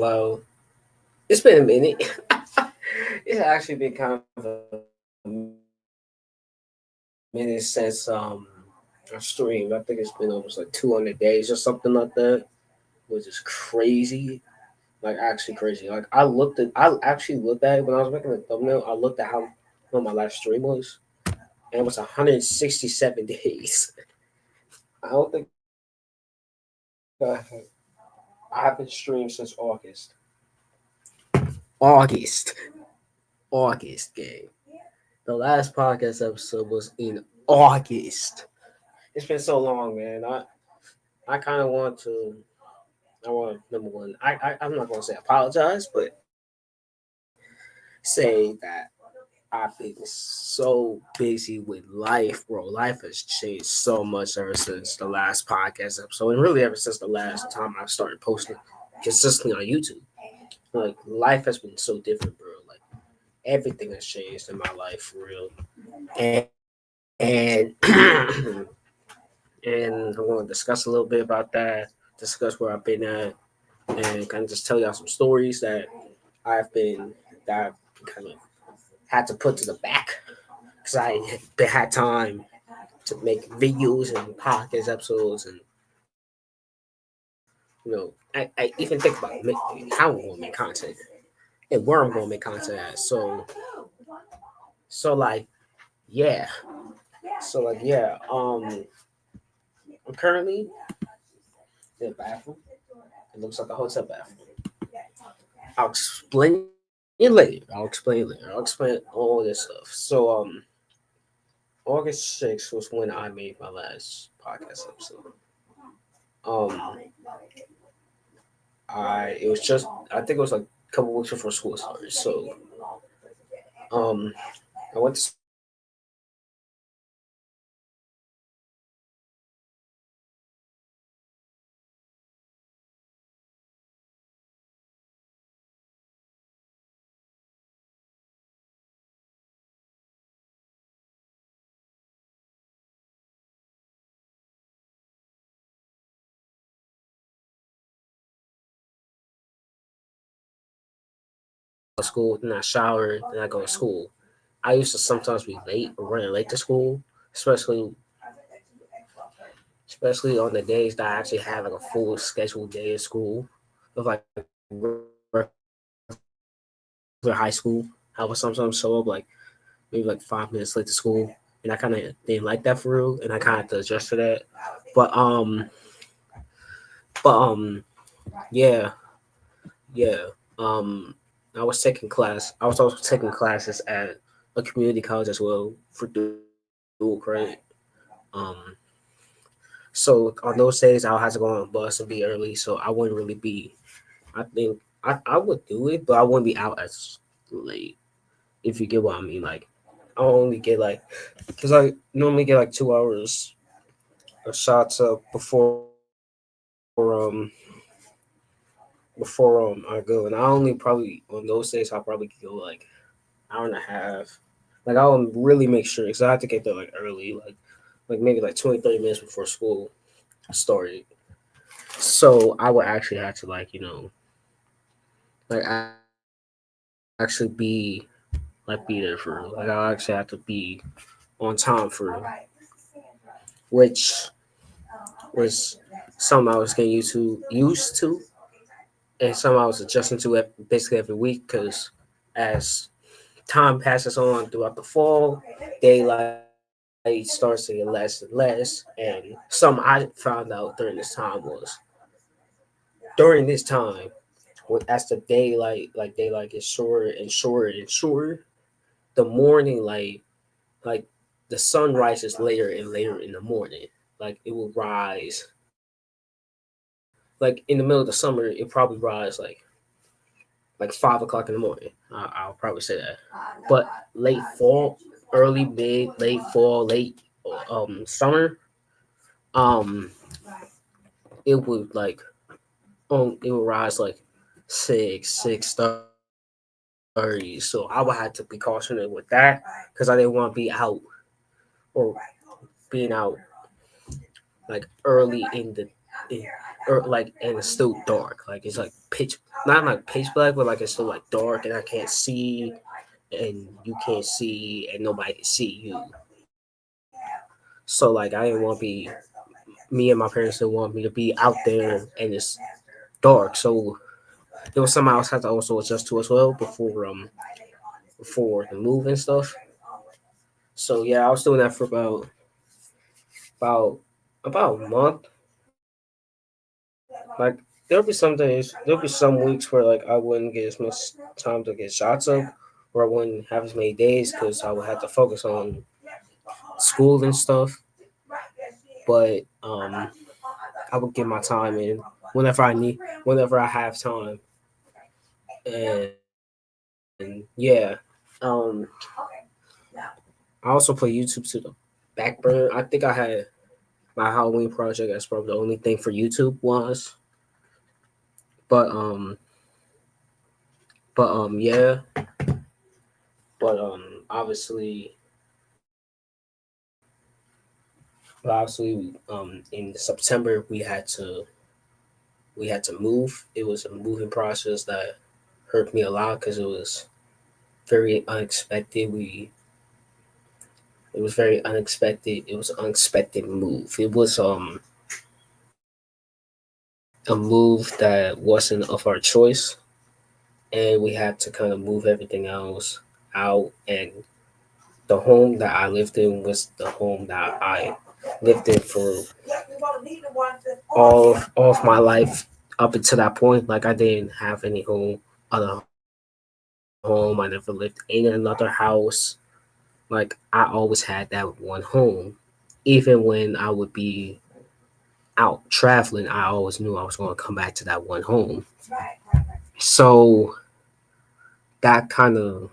Well, it's been a minute. It's actually been kind of a minute since I streamed. I think it's been almost like 200 days or something like that, which is crazy. Like actually crazy. I actually looked at I actually looked at it when I was making the thumbnail. I looked at how long my last stream was, and it was 167 days. I don't think I haven't streamed since August. August, gang. The last podcast episode was in August. It's been so long, man. I kind of want to. I want to, number one. I'm not gonna say apologize, but say that I've been so busy with life, bro. Life has changed so much ever since the last podcast episode, and really ever since the last time I started posting consistently on YouTube. Like life has been so different, bro. Like everything has changed in my life for real. And and I'm going to discuss a little bit about that, discuss where I've been at, and kind of just tell y'all some stories that I've been that I've kind of had to put to the back because I had time to make videos and podcast episodes, and I even think about how I'm going to make content and where I'm going to make content at. So like yeah, I'm currently in the bathroom. It looks like a hotel bathroom. I'll explain it later. I'll explain all this stuff. August 6th was when I made my last podcast episode. Um, I it was just I think it was like a couple weeks before school started. Um, I went to school. Then I shower, then I go to school. I used to sometimes be late or running late to school, especially especially on the days that I actually had like a full scheduled day of school of like regular high school. I would sometimes show up like maybe like 5 minutes late to school, and I kind of didn't like that for real, and I kind of had to adjust to that. But yeah, yeah. Um, I was taking class. I was also taking classes at a community college as well for dual credit. Um, so on those days, I'll have to go on a bus and be early, so I wouldn't really be. I think I would do it, but I wouldn't be out as late. If you get what I mean, like I only get like because I normally get like 2 hours of shots up before I go, and I only probably on those days I'll probably go like hour and a half. Like I'll really make sure because I have to get there like early, like maybe like 20, 30 minutes before school started. So I would actually have to like actually be there for real. Like I actually have to be on time for real, which was something I was getting used to, and something I was adjusting to basically every week because as time passes on throughout the fall, daylight starts to get less and less. And something I found out during this time, as the daylight gets shorter and shorter and shorter, the morning like the sun rises later and later in the morning. Like it will rise. Like in the middle of the summer, it probably rise like 5 o'clock in the morning. I'll probably say that. But late fall, early mid, late fall, late summer, um, it would it would rise like 6:30. So I would have to be cautionate with that because I didn't want to be out or being out like early in the it, or like and it's still dark. Like it's like pitch, not like pitch black, but like it's still like dark, and I can't see, and you can't see, and nobody can see you. So like I didn't want to be me and my parents didn't want me to be out there and it's dark. So there was something else I had to also adjust to as well before the move and stuff. So yeah, I was doing that for about about a month. Like there'll be some weeks where like I wouldn't get as much time to get shots up, or I wouldn't have as many days because I would have to focus on school and stuff. But I would give my time in whenever I have time. And yeah, um, I also play YouTube to the back burner. I think I had my Halloween project. That's probably the only thing for YouTube was, but yeah, but in September we had to move. It was a moving process that hurt me a lot because it was very unexpected. It was very unexpected. It was an unexpected move. It was a move that wasn't of our choice, and we had to kind of move everything else out. And the home that I lived in was the home that I lived in for all of my life up until that point. Like I didn't have any other home. I never lived in another house. Like I always had that one home, even when I would be out traveling. I always knew I was going to come back to that one home. So that kind of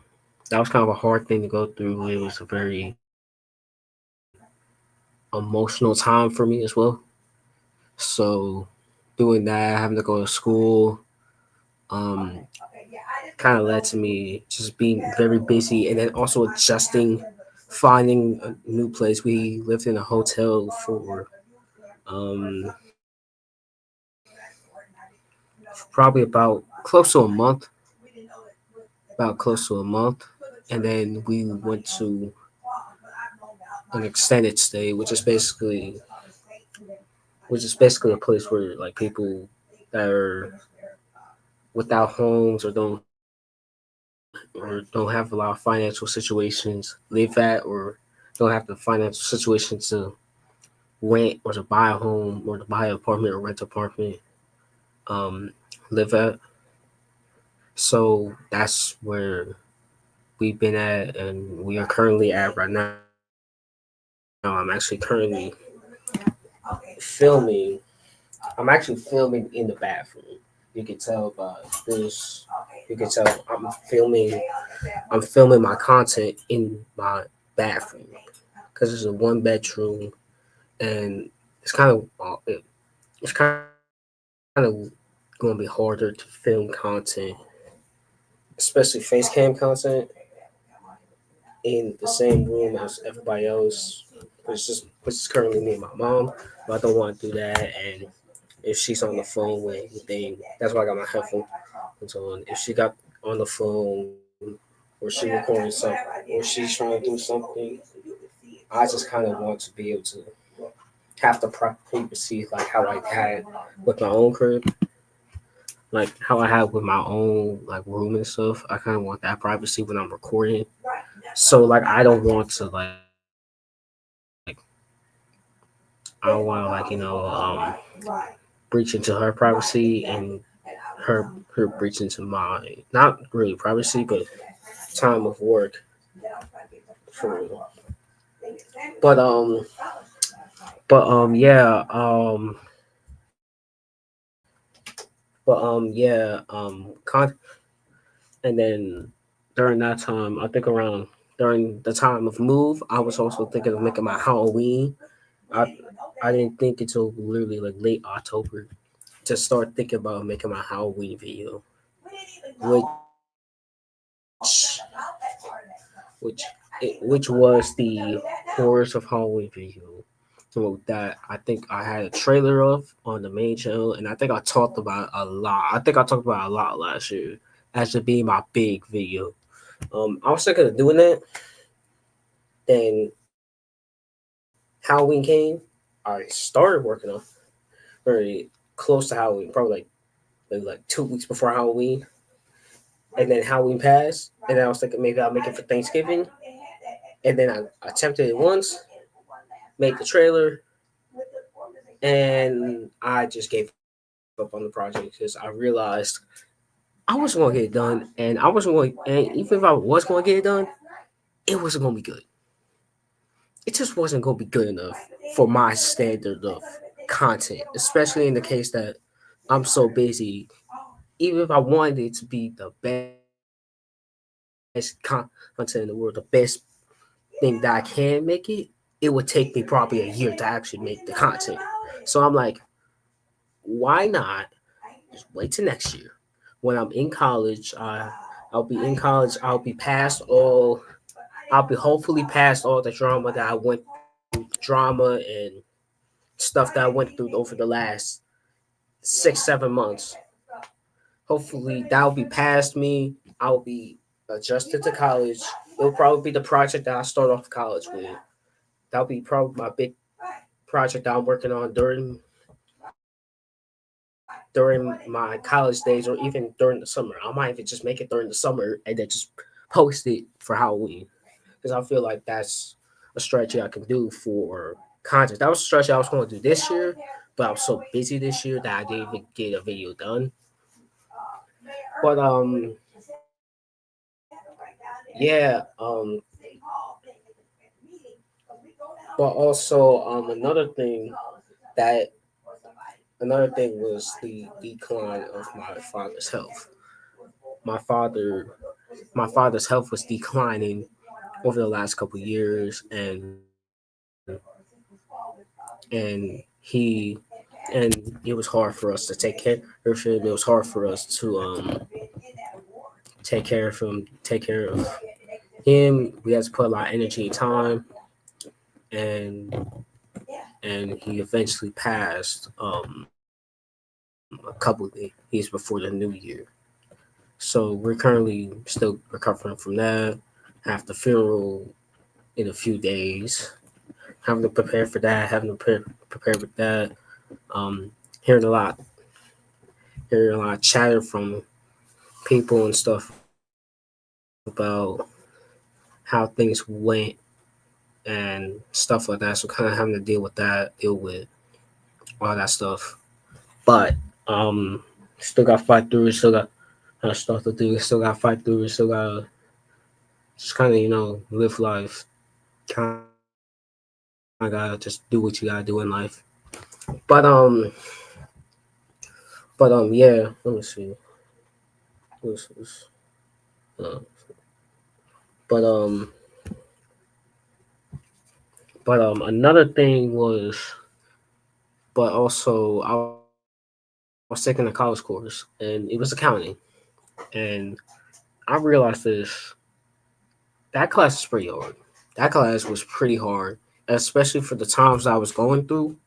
that was kind of a hard thing to go through. It was a very emotional time for me as well. So doing that, having to go to school, um, kind of led to me just being very busy and then also adjusting, finding a new place. We lived in a hotel for um, probably about close to a month, and then we went to an extended stay, which is basically a place where like people that are without homes or don't have a lot of financial situations live at, or don't have the financial situation to rent or to buy a home or to buy an apartment or rent an apartment um live at. So that's where we've been at and we are currently at right now. I'm actually currently filming. I'm actually filming in the bathroom. You can tell by this. You can tell I'm filming my content in my bathroom because it's a one bedroom and it's kind of it's kind of going to be harder to film content, especially face cam content, in the same room as everybody else. Which is currently me and my mom, but I don't want to do that. And if she's on the phone with anything, that's why I got my headphones on. If she got on the phone or she recording something or she's trying to do something, I just kind of want to be able to have the privacy like how I had with my own crib, like how I have with my own like room and stuff. I kind of want that privacy when I'm recording. So like I don't want to like I don't want to like breach into her privacy and her breach into my not really privacy but time of work for but yeah and then during that time I think around during the time of move I was also thinking of making my Halloween. I didn't think until literally like late October to start thinking about making my Halloween video, which which was the Horrors of Halloween video. So that I think I had a trailer of on the main channel, and I think I talked about it a lot. I think I talked about it a lot last year as to being my big video. I was thinking of doing that. Then Halloween came. I started working on very close to Halloween, probably like 2 weeks before Halloween, and then Halloween passed, and then I was thinking maybe I'll make it for Thanksgiving, and then I attempted it once, made the trailer, and I just gave up on the project because I realized I wasn't gonna get it done, and I wasn't going. And even if I was gonna get it done, it wasn't gonna be good. It just wasn't gonna be good enough for my standard of content, especially in the case that I'm so busy. Even if I wanted it to be the best content in the world, the best thing that I can make it would take me probably a year to actually make the content. So I'm like, why not just wait till next year? When I'm in college, I'll be in college. I'll be hopefully past all the drama that I went through, drama and stuff that I went through over the last 6, 7 months. Hopefully that'll be past me. I'll be adjusted to college. It'll probably be the project that I start off college with. That'll be probably my big project that I'm working on during my college days or even during the summer. I might even just make it during the summer and then just post it for Halloween because I feel like that's a strategy I can do for content. That was a strategy I was going to do this year, but I was so busy this year that I didn't even get a video done. But yeah, but also that another thing was the decline of my father's health. My father my father's health was declining over the last couple of years, and it was hard for us to take care of him. It was hard for us to take care of him. We had to put a lot of energy and time, and he eventually passed a couple of days before the new year. So we're currently still recovering from that. Have the funeral in a few days. Having to prepare for that. Having to prepare with that. Um, hearing a lot, hearing a lot of chatter from people and stuff about how things went and stuff like that. So kind of having to deal with that, deal with all that stuff. But still got to fight through it. Still got stuff to do. Still got to fight through it. Still got to just kind of live life. Kind of gotta just do what you gotta do in life. But yeah. Let me see. What's- uh, but another thing was, but also I was taking a college course and it was accounting, and I realized this. That class is pretty hard. That class was pretty hard, especially for the times I was going through.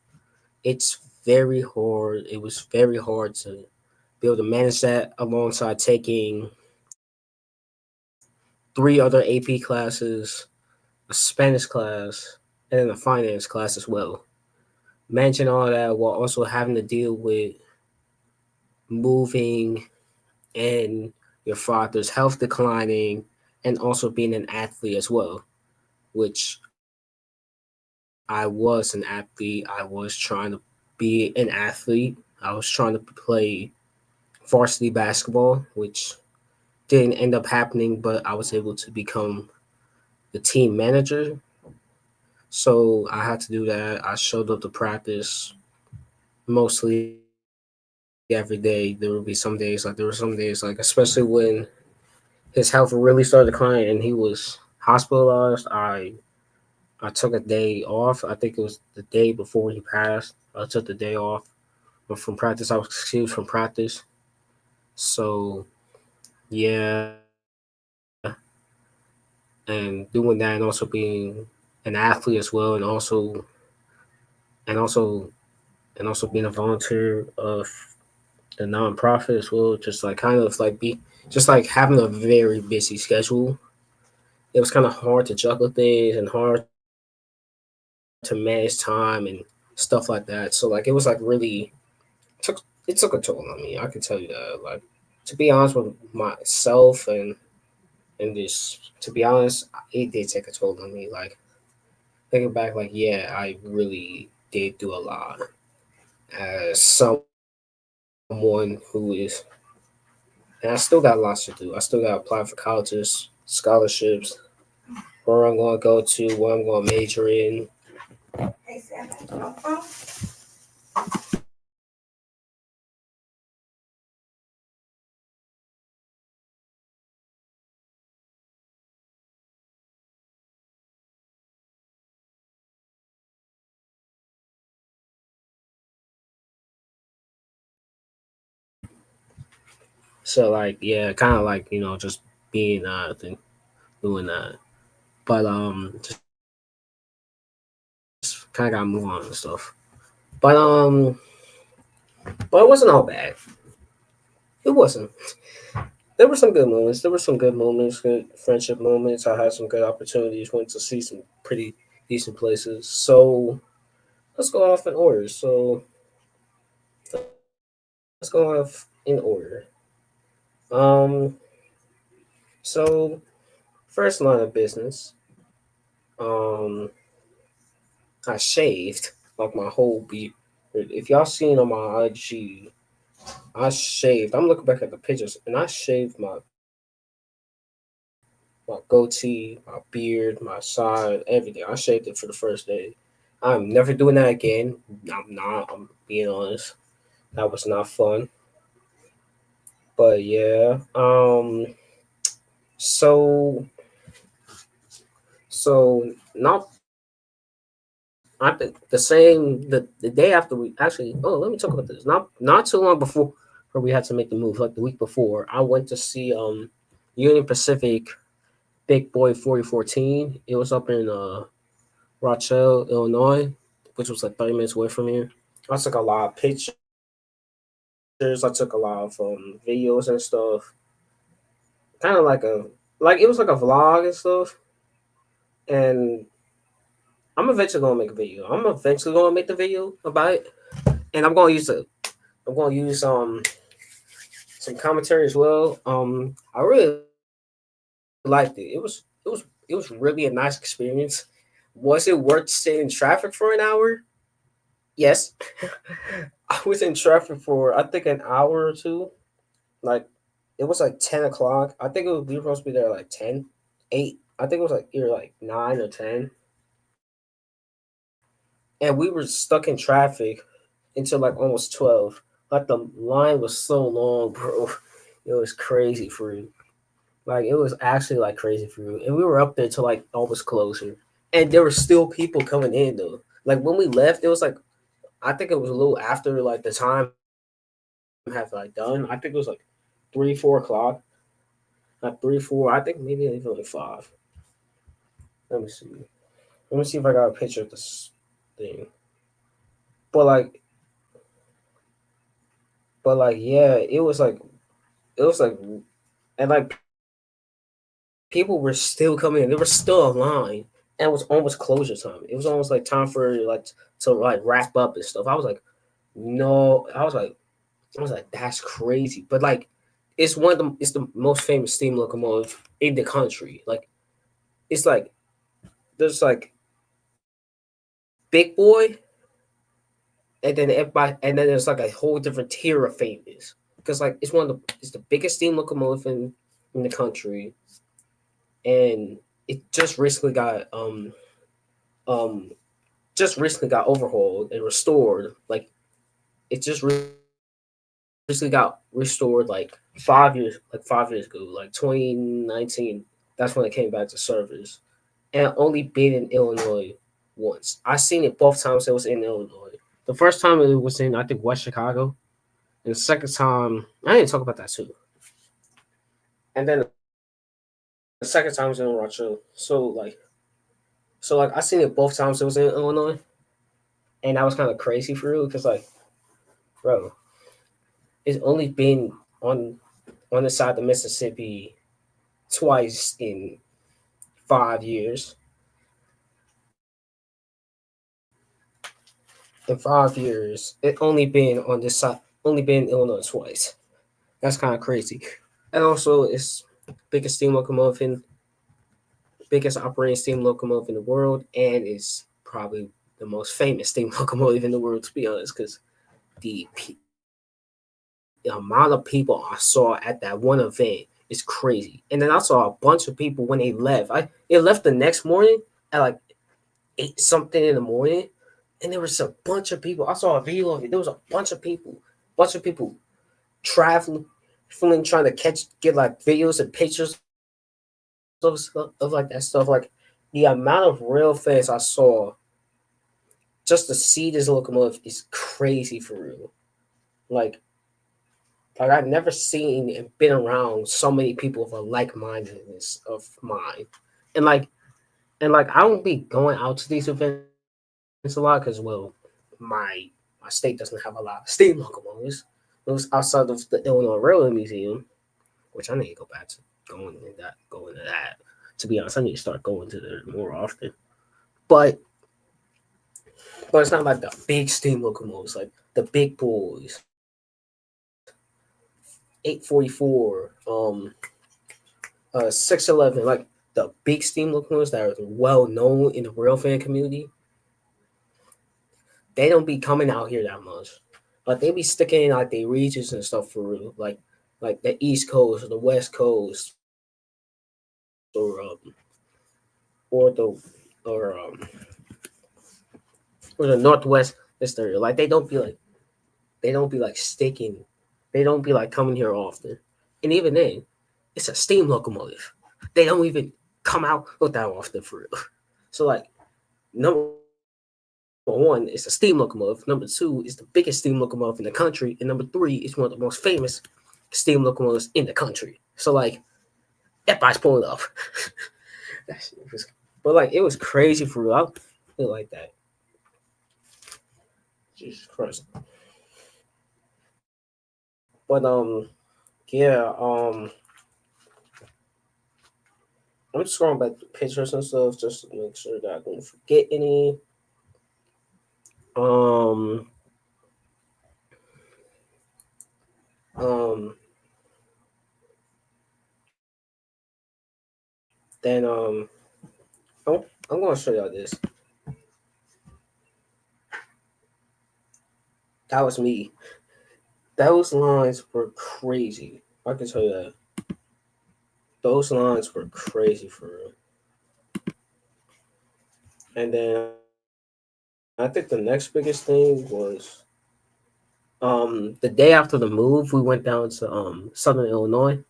It's very hard. It was very hard to be able to manage that alongside taking 3 other AP classes, a Spanish class, and then a finance class as well. Managing all that while also having to deal with moving and your father's health declining and also being an athlete as well, which I was an athlete. I was trying to be an athlete. I was trying to play varsity basketball, which didn't end up happening, but I was able to become the team manager. So I had to do that. I showed up to practice mostly every day. There would be some days, especially when his health really started declining and he was hospitalized. I took a day off. I think it was the day before he passed. I took the day off from practice. I was excused from practice. So yeah, and doing that and also being an athlete as well, and also and also being a volunteer of the nonprofit as well. Just like kind of like be just like having a very busy schedule. It was kind of hard to juggle things and hard to manage time and stuff like that. So like it was like really took it took a toll on me. I can tell you that. Like to be honest with myself and this, to be honest, it did take a toll on me. Like thinking back, like yeah, I really did do a lot as someone who is, and I still got lots to do. I still got to apply for colleges, scholarships, where I'm going to go to, what I'm going to major in. So like yeah, kind of like just being doing that. But just kind of gotta move on and stuff. But but it wasn't all bad. It wasn't. There were some good moments. There were some good moments, good friendship moments. I had some good opportunities. Went to see some pretty decent places. So let's go off in order. Let's go off in order. Um. So first line of business. Um. I shaved like my whole beard. If y'all seen on my IG, I shaved. I'm looking back at the pictures, and I shaved my goatee, my beard, my side, everything. I shaved it for the first day. I'm never doing that again. I'm not. I'm being honest. That was not fun. But yeah. So not. I think the day after we actually. Oh, let me talk about this. Not too long before we had to make the move, like the week before, I went to see Union Pacific Big Boy 4014. It was up in Rochelle, Illinois, which was like 30 minutes away from here. I took a lot of pictures. I took a lot of videos and stuff. Kind of like it was like a vlog and stuff. And I'm eventually gonna make a video. I'm eventually gonna make the video about it, and I'm gonna use some commentary as well. I really liked it. It was really a nice experience. Was it worth sitting in traffic for an hour? Yes. I was in traffic for I think an hour or two. Like it was like 10 o'clock. I think we were supposed to be there like 10, 8. I think it was like either like 9 or 10. And we were stuck in traffic until like almost 12. Like the line was so long, bro. It was crazy for you. Like it was actually like crazy for you. And we were up there till like almost closer. And there were still people coming in though. Like when we left, it was like I think it was a little after like the time had like done. I think it was like 3, 4 o'clock. Not 3, 4. I think maybe even like 5. Let me see. Let me see if I got a picture of this thing. But like, yeah, it was like, and like people were still coming in. There was still a line, and it was almost closure time. It was almost like time for to like wrap up and stuff. No, I was like, that's crazy. But like, it's the most famous steam locomotive in the country. Like, it's like there's like Big Boy, and then there's like a whole different tier of famous because like it's the biggest steam locomotive in the country, and it um just recently got overhauled and restored. Like it just recently got restored like 5 years ago, like 2019. That's when it came back to service, and only been in Illinois once. I seen it both times it was in Illinois. The first time it was in I think West Chicago, and the second time I didn't talk about that too. And then the second time was in Rochelle. So like I seen it both times it was in Illinois, and that was kind of crazy for real because like, bro, it's only been on on the side of the Mississippi twice in 5 years. In 5 years, it only been on this side, only been in Illinois twice. That's kind of crazy. And also, it's biggest steam locomotive in biggest operating steam locomotive in the world, and is probably the most famous steam locomotive in the world. To be honest, because the the amount of people I saw at that one event is crazy. And then I saw a bunch of people when they left. It left the next morning at like 8 something in the morning, and there was a bunch of people. I saw a video of it. There was a bunch of people traveling, trying to get like videos and pictures of like that stuff. Like the amount of real fans I saw just to see this locomotive is crazy for real. Like I've never seen and been around so many people of a like mindedness of mine, and like I don't be going out to these events a lot because my my state doesn't have a lot of steam locomotives. It was outside of the Illinois Railway Museum, which I need to go back to going to that. To be honest, I need to start going to there more often. But it's not like the big steam locomotives, like the big boys, 844, 611, like the big steam locomotives that are well known in the rail fan community. They don't be coming out here that much. Like they be sticking in like the regions and stuff for real, like the East Coast or the West Coast or or um or the Northwest this area. Like they don't be like sticking. They don't be like coming here often. And even then, it's a steam locomotive. They don't even come out with that often for real. So like number one, it's a steam locomotive. Number two, is the biggest steam locomotive in the country. And number three, it's one of the most famous steam locomotives in the country. So like everybody's pulling up. that shit was, but like it was crazy for real. I feel like that. Jesus Christ. But yeah, I'm just scrolling back to pictures and stuff just to make sure that I don't forget any. Um, um, then I'm gonna show y'all this. That was me. Those lines were crazy. I can tell you that. Those lines were crazy for real. And then I think the next biggest thing was the day after the move, we went down to Southern Illinois,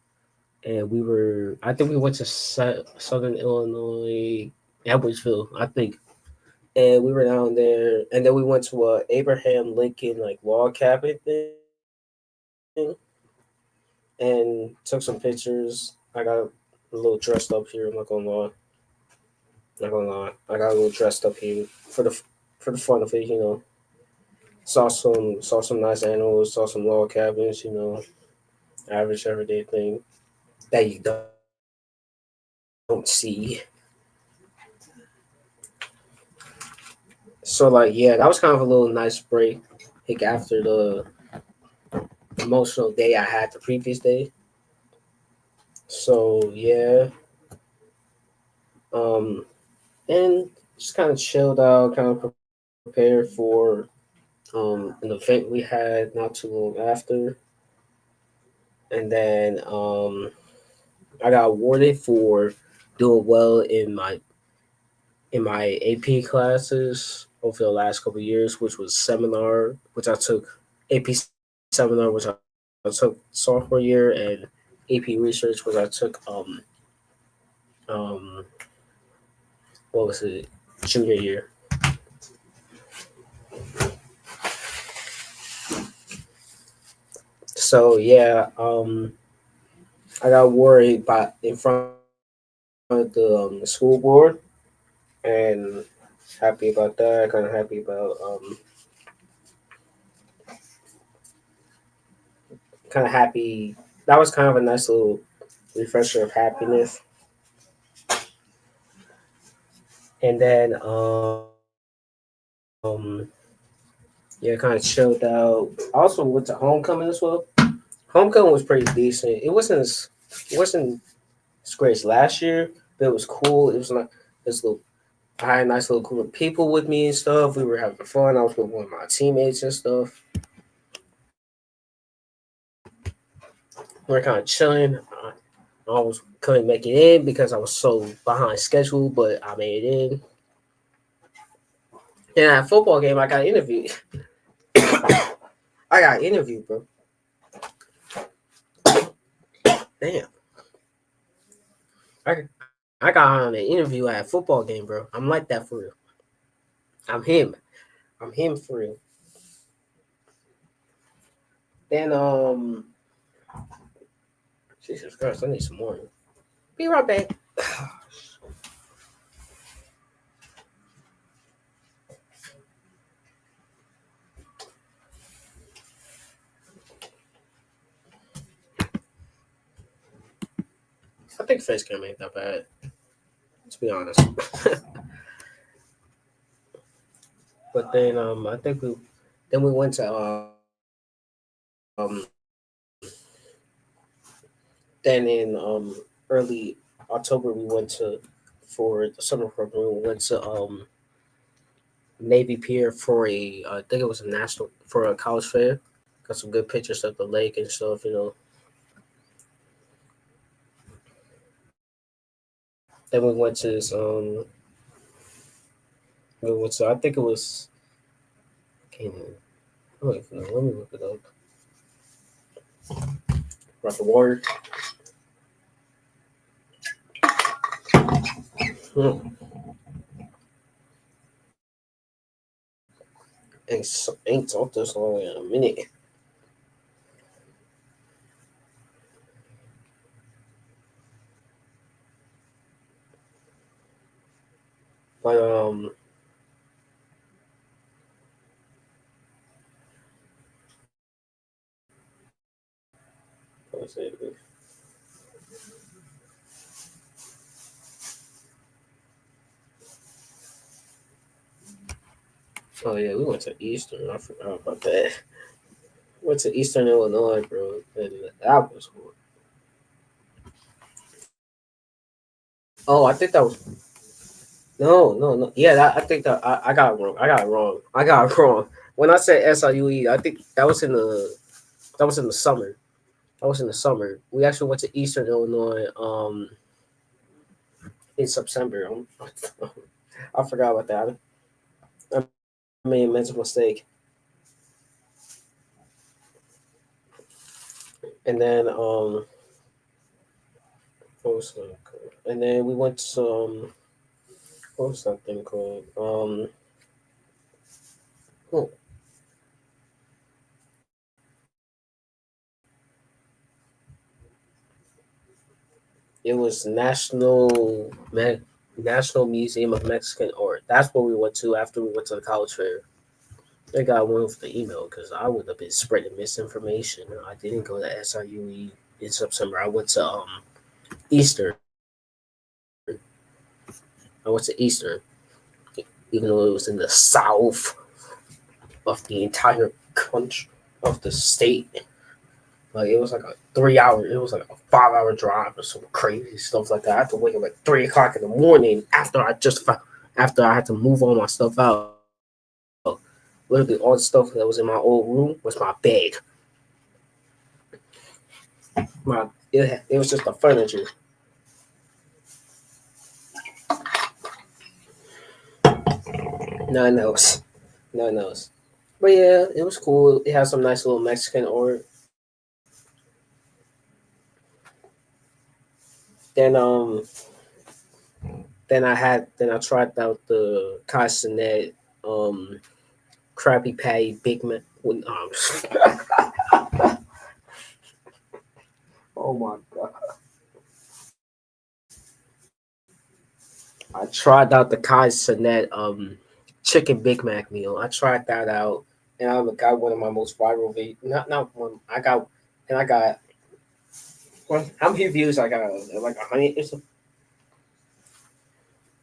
and I think we went to Southern Illinois, Edwardsville, I think. And we were down there, and then we went to a Abraham Lincoln like log cabin thing, and took some pictures. I got a little dressed up here. I'm not gonna lie. Not gonna lie. I got a little dressed up here for the fun of it. Saw some nice animals. Saw some log cabins. Average everyday thing that you don't see. So like yeah, that was kind of a little nice break. Like after the emotional day I had the previous day. So yeah, um, and just kind of chilled out, kind of prepared for an event we had not too long after, and then I got awarded for doing well in my AP classes over the last couple of years, which was seminar, which I took AP seminar, which I took sophomore year, and AP research, which I took um what was it, junior year. So yeah, I got worried by in front of the school board, and happy about that. Kind of happy about kind of happy. That was kind of a nice little refresher of happiness. And then yeah, kind of chilled out. I also went to homecoming as well. Homecoming was pretty decent. It wasn't as great as last year, but it was cool. It was like this little. I had a nice little group of people with me and stuff. We were having fun. I was with one of my teammates and stuff. We were kind of chilling. I almost couldn't make it in because I was so behind schedule, but I made it in. Then at a football game, I got interviewed. I got interviewed, bro. Damn. I got on an interview at a football game, bro. I'm like that for real. I'm him. I'm him for real. Then Jesus Christ, I need some more. Be right back. I think face cam ain't that bad, to be honest. But I think we went to then in early October we went to for the summer program. We went to Navy Pier for I think it was a national for a college fair. Got some good pictures of the lake and stuff. Then we went to this we went to I think it was can't even, I don't even know. Let me look it up. About the water. Hmm. Ain't talked this long in a minute. But what was it? Oh yeah, we went to Eastern. I forgot about that. Went to Eastern Illinois, bro. And that was cool. Oh, I think that was no, no, no. Yeah, I think that I got it wrong. I got it wrong. I got it wrong. When I said SIUE, I think that was in the summer. That was in the summer. We actually went to Eastern Illinois in September. I forgot about that. I made a mental mistake. And then what was that called? And then we went to what was that thing called? Hmm, it was National Museum of Mexican Art. That's what we went to after we went to the college fair. They got one with the email because I would have been spreading misinformation. I didn't go to SIUE in September. I went to Eastern. I went to Eastern, even though it was in the south of the entire country of the state. Like it was like a 3 hour, it was like a 5 hour drive or some crazy stuff like that. I had to wake up at 3 o'clock in the morning after I had to move all my stuff out. Literally, all the stuff that was in my old room was my bed. It was just the furniture. No one knows. No one knows. But yeah, it was cool. It had some nice little Mexican art. Then then I tried out the Castanet Krabby Patty Big Mac. Oh my god! I tried out the Castanet chicken Big Mac meal. I tried that out, and I got one of my most viral videos. Not one. I got and I got how many views I got? Like 100 or something.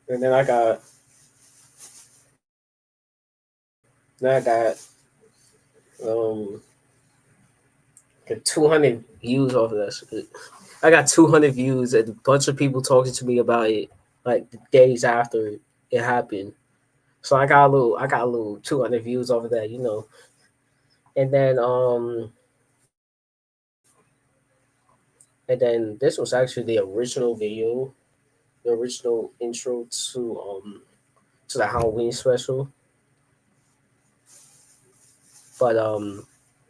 And then I got then I got um 200 views off of that shit. I got 200 views and a bunch of people talking to me about it like the days after it happened. So I got a little 200 views off of that, you know. And then this was actually the original video, the original intro to the Halloween special. But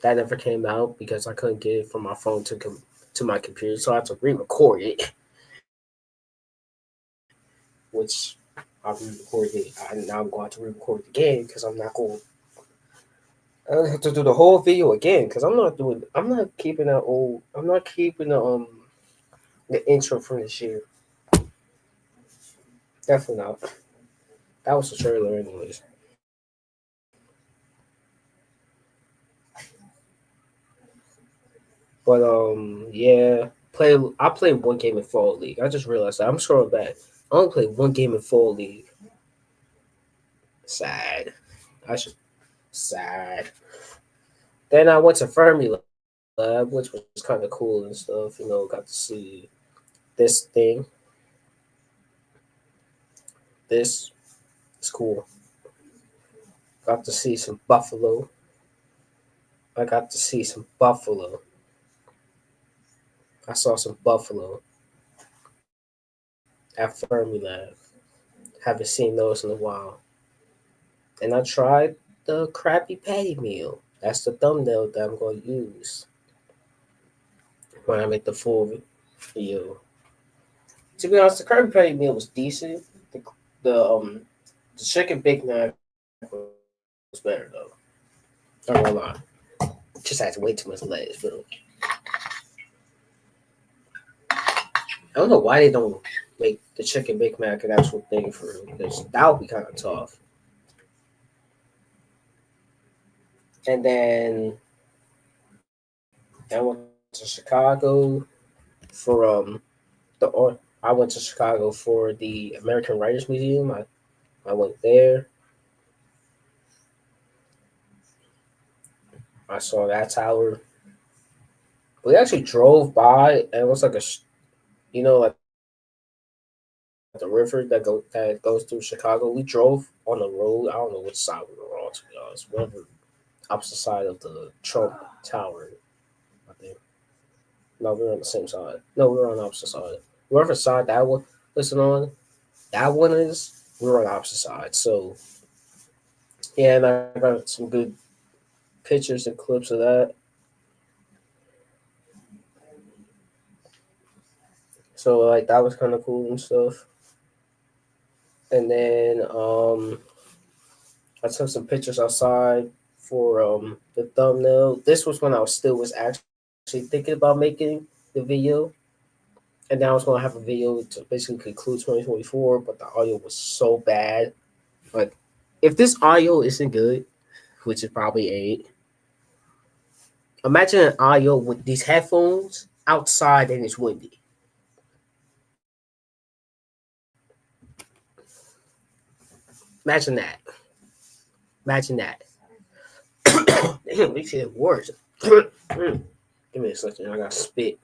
that never came out because I couldn't get it from my phone to my computer, so I had to re-record it, which I re-recorded it. Now I'm going to re-record it again because I'm not going. I have to do the whole video again because I'm not doing. I'm not keeping that old. I'm not keeping the intro from this year. Definitely not. That was the trailer, anyways. But yeah, play. I played one game in Fall League. I just realized that. I'm scrolling back. I only played one game in Fall League. Sad. I should sad. Then I went to Fermi Lab, which was kind of cool and stuff. You know, got to see this thing. This is cool. Got to see some buffalo. I got to see some buffalo. I saw some buffalo at Fermi Lab. Haven't seen those in a while. And I tried the Krabby Patty meal. That's the thumbnail that I'm going to use when I make the full video. To be honest, the Krabby Patty meal was decent. The um the chicken Big Mac was better though. Not gonna lie. Just had way too much lettuce, but I don't know why they don't make the chicken Big Mac an actual thing for real because that would be kind of tough. And then I went to Chicago for I went to Chicago for the American Writers Museum. I went there. I saw that tower. We actually drove by and it was like you know like the river that goes through Chicago. We drove on the road. I don't know which side we were on to be honest. Whatever opposite side of the Trump Tower, I think. No, we were on the same side. No, we were on the opposite side. Whoever side that one listen on, that one is we were on the opposite side. So yeah, and I got some good pictures and clips of that. So like that was kind of cool and stuff. And then I took some pictures outside for the thumbnail. This was when I was actually thinking about making the video, and now I was gonna have a video to basically conclude 2024, but the audio was so bad. Like, if this audio isn't good, which it probably ain't, imagine an audio with these headphones outside and it's windy. Imagine that. Imagine that. Damn, makes it worse. Give me a second. I got spit.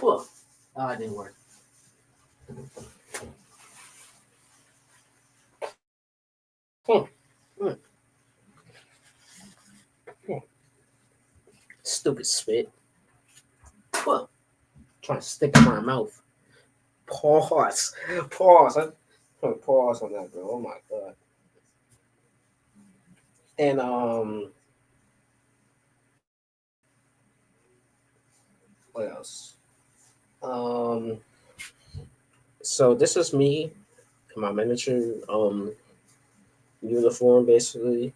Whoa. Oh, it didn't work. Hmm. Hmm. Hmm. Stupid spit. Whoa. Trying to stick in my mouth. Pause. Pause. I put pause on that, bro. Oh my god. And what else? Um, so this is me in my miniature uniform, basically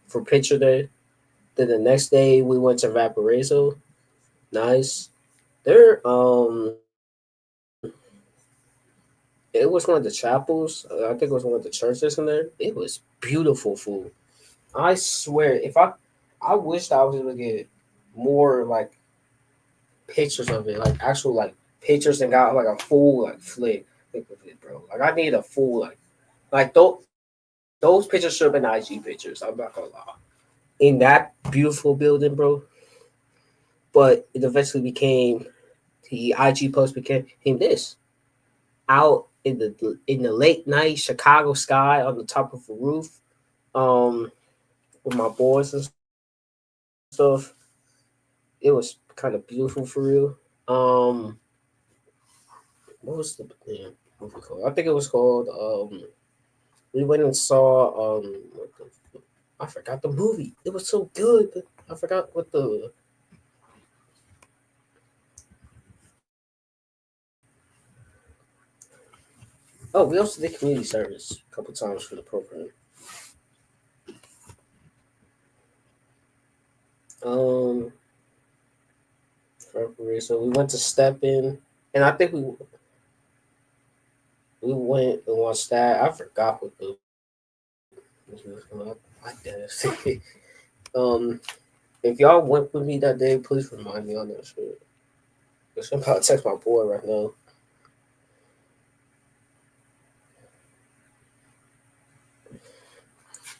for picture day. Then the next day we went to Valparaiso. Nice. There It was one of the chapels. I think it was one of the churches in there. It was beautiful food. I swear, I wished I was able to get more like pictures of it, like actual like pictures, and got like a full like flick of it, bro. Like I need a full like those pictures should have been IG pictures. I'm not gonna lie. In that beautiful building, bro. But it eventually became the IG post became this out in the late night Chicago sky on the top of a roof, um, with my boys and stuff. It was kind of beautiful for real. What was the damn movie called? I think it was called. We went and saw. I forgot the movie. It was so good. But I forgot what the. Oh, we also did community service a couple times for the program. Um, February. So we went to Step In, and I think we went and watched that. I forgot what the. I guess. um, if y'all went with me that day, please remind me on that shit. Cause I'm about to text my boy right now.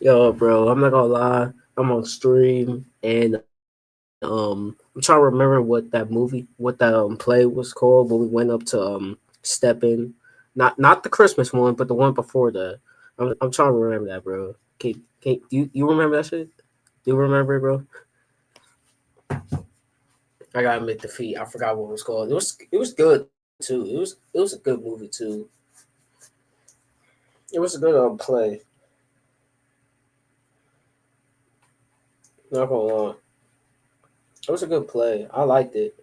Yo, bro, I'm not gonna lie. I'm on stream, and I'm trying to remember what that movie, what that play was called. When we went up to Step In, not the Christmas one, but the one before that. I'm trying to remember that, bro. Can you remember that shit? Do you remember it, bro? I gotta admit defeat. I forgot what it was called. It was good too. It was a good movie too. It was a good play. Not gonna lie, it was a good play. I liked it.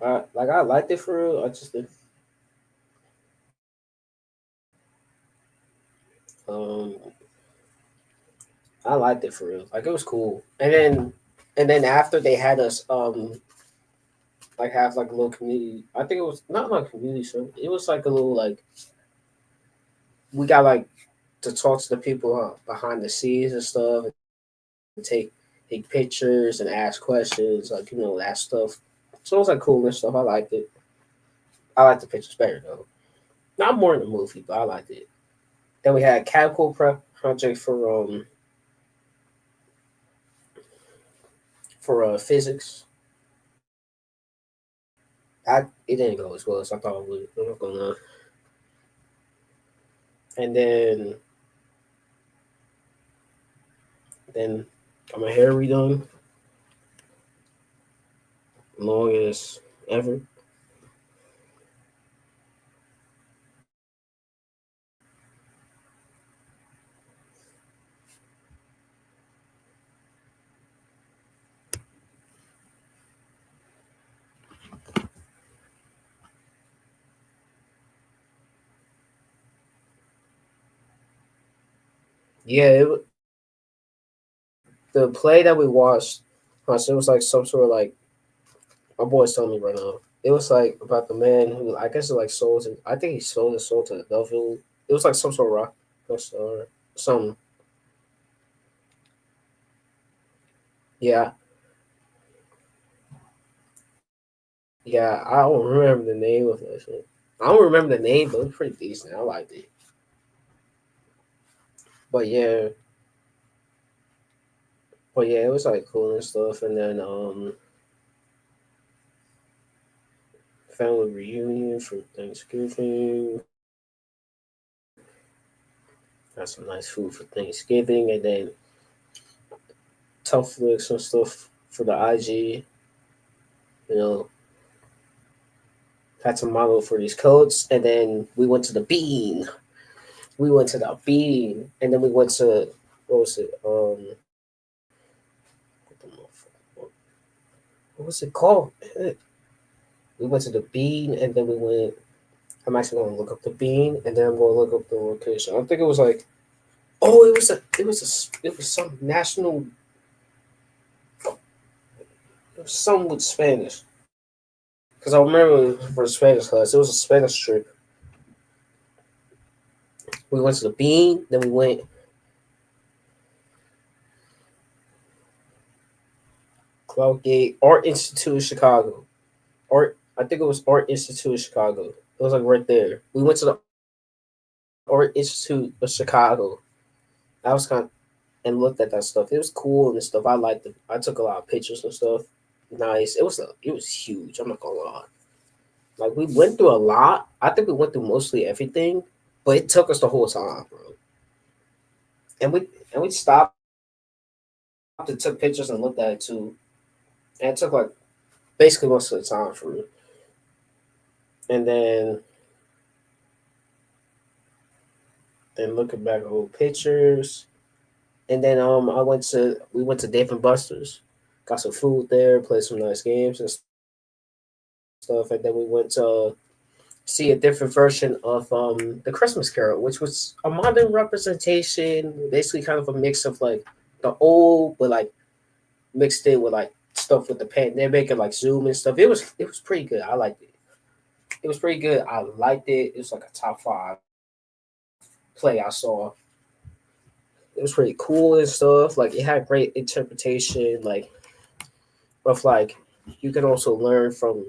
I liked it for real. I just did. Um, I liked it for real. Like it was cool. And then after they had us like have like a little community. I think it was not like community show. It was like a little like we got like to talk to the people behind the scenes and stuff, and take pictures and ask questions, like that stuff. So it was like cool and stuff. I liked it. I liked the pictures better though. Not more in the movie, but I liked it. Then we had Capco prep project for physics. It didn't go as well as I thought it would. I'm not gonna lie. And then got my hair redone, long as ever. Yeah, the play that we watched, it was like some sort of like my boy's telling me right now. It was like about the man who I guess like sold it. I think he sold his soul to the devil. It was like some sort of rock or some. Yeah, yeah. I don't remember the name of that shit. I don't remember the name, but it was pretty decent. I liked it. But yeah, it was like cool and stuff. And then family reunion for Thanksgiving. Got some nice food for Thanksgiving, and then tough flicks and stuff for the IG. You know, had some model for these coats, and then we went to the Bean. We went to the Bean, and then we went to what was it? What was it called? We went to the Bean, and then we went. I'm actually going to look up the Bean, and then I'm going to look up the location. I think it was like, oh, it was some national. It was some with Spanish. because I remember for the Spanish class, it was a Spanish trip. We went to the Bean, then we went Cloud Gate Art Institute of Chicago. Art, I think it was Art Institute of Chicago. It was like right there. We went to the Art Institute of Chicago. I was kind of, and looked at that stuff. It was cool and stuff. I liked it. I took a lot of pictures and stuff. Nice. It was huge. I'm not gonna lie. Like we went through a lot. I think we went through mostly everything, but it took us the whole time, bro. And we stopped and took pictures and looked at it too. And it took like basically most of the time for me. And then looking back at old pictures. And then we went to Dave and Buster's, got some food there, played some nice games and stuff, and then we went to see a different version of the Christmas Carol, which was a modern representation, basically kind of a mix of like the old, but like mixed in with like stuff with the pen. They're making like Zoom and stuff. It was pretty good. I liked it. It was pretty good. I liked it. It was like a top five play I saw. It was pretty cool and stuff. Like it had great interpretation, of like you can also learn from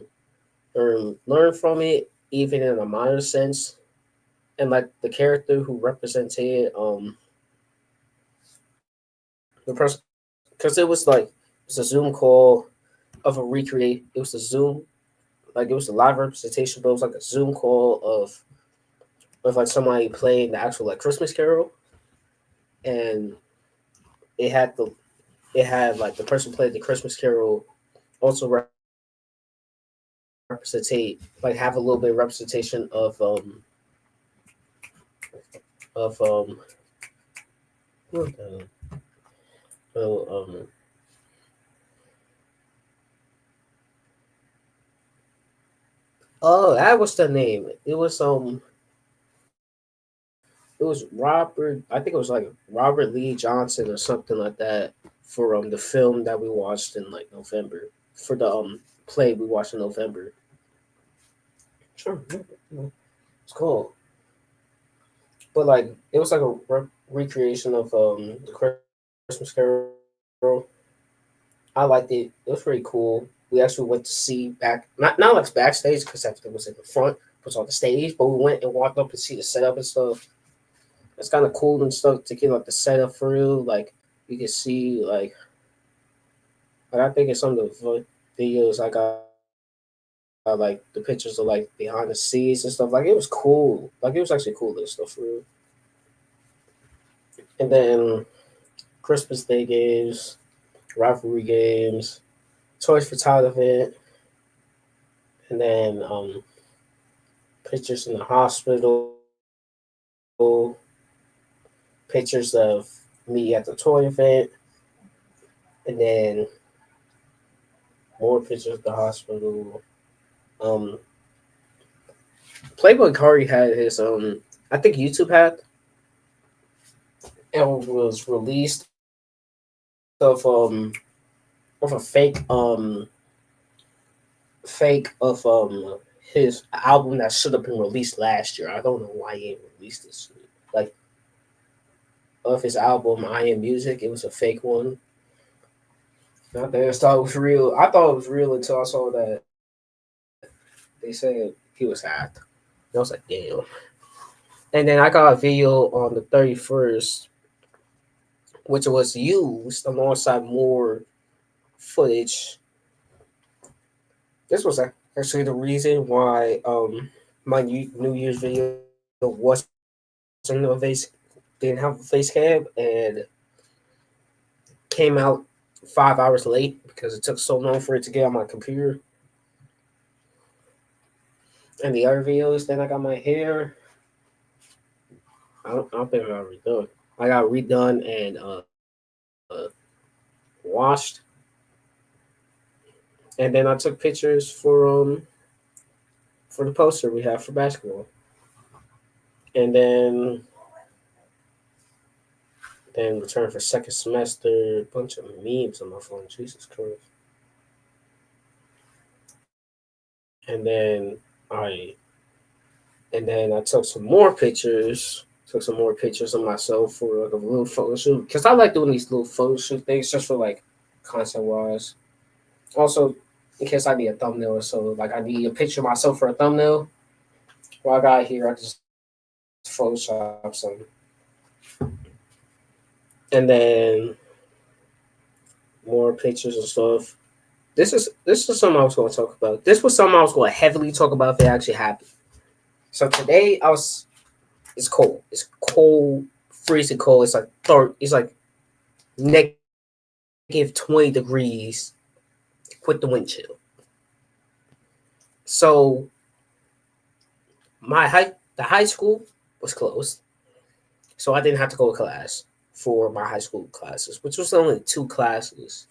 it, even in a minor sense. And like the character who represented the person, because it was a Zoom call of a recreate. It was a Zoom, like it was a live representation, but it was like a Zoom call of like somebody playing the actual like Christmas Carol, and it had the it had like the person played the Christmas Carol also representate, like have a little bit of representation of what oh, oh, that was the name. It was Robert. I think it was like Robert Lee Johnson or something like that for the film that we watched in like November, for the play we watched in November. Sure, it's cool. But like it was like a recreation of the Christmas Carol. I liked it. It was pretty cool. We actually went to see not like backstage because everything was in the front, was on the stage, but we went and walked up and see the setup and stuff. It's kind of cool and stuff to get like the setup for real. Like you can see like I think in some of the videos I got like the pictures of like behind the scenes and stuff. Like it was cool. Like it was actually cool and stuff for real. And then Christmas Day games, rivalry games, Toys for Tot event, and then pictures in the hospital, pictures of me at the toy event, and then more pictures of the hospital. Um, Playboy Cardi had his I think YouTube had and was released of a fake of his album that should have been released last year. I don't know why he ain't released this. Like of his album I Am Music, it was a fake one. I thought it was real. I thought it was real until I saw that they said he was hacked. And I was like, damn. And then I got a video on the 31st, which was used alongside more footage. This was actually the reason why my New Year's video wasn't a face, didn't have a face cam, and came out 5 hours late because it took so long for it to get on my computer. And the other videos, then I got my hair. I don't think I got redone. I got redone and washed, and then I took pictures for the poster we have for basketball. And then returned for second semester. Bunch of memes on my phone. Jesus Christ. and then I I took some more pictures. Took some more pictures of myself for like a little photo shoot because I like doing these little photo shoot things just for like content wise. Also, in case I need a thumbnail or so, like I need a picture of myself for a thumbnail. While I got here, I just Photoshop some, and then more pictures and stuff. This is something I was going to talk about. This was something I was going to heavily talk about if it actually happened. So today I was. It's cold. It's cold, freezing cold. It's like It's like -20 degrees with the wind chill. So the high school was closed, so I didn't have to go to class for my high school classes, which was only two classes,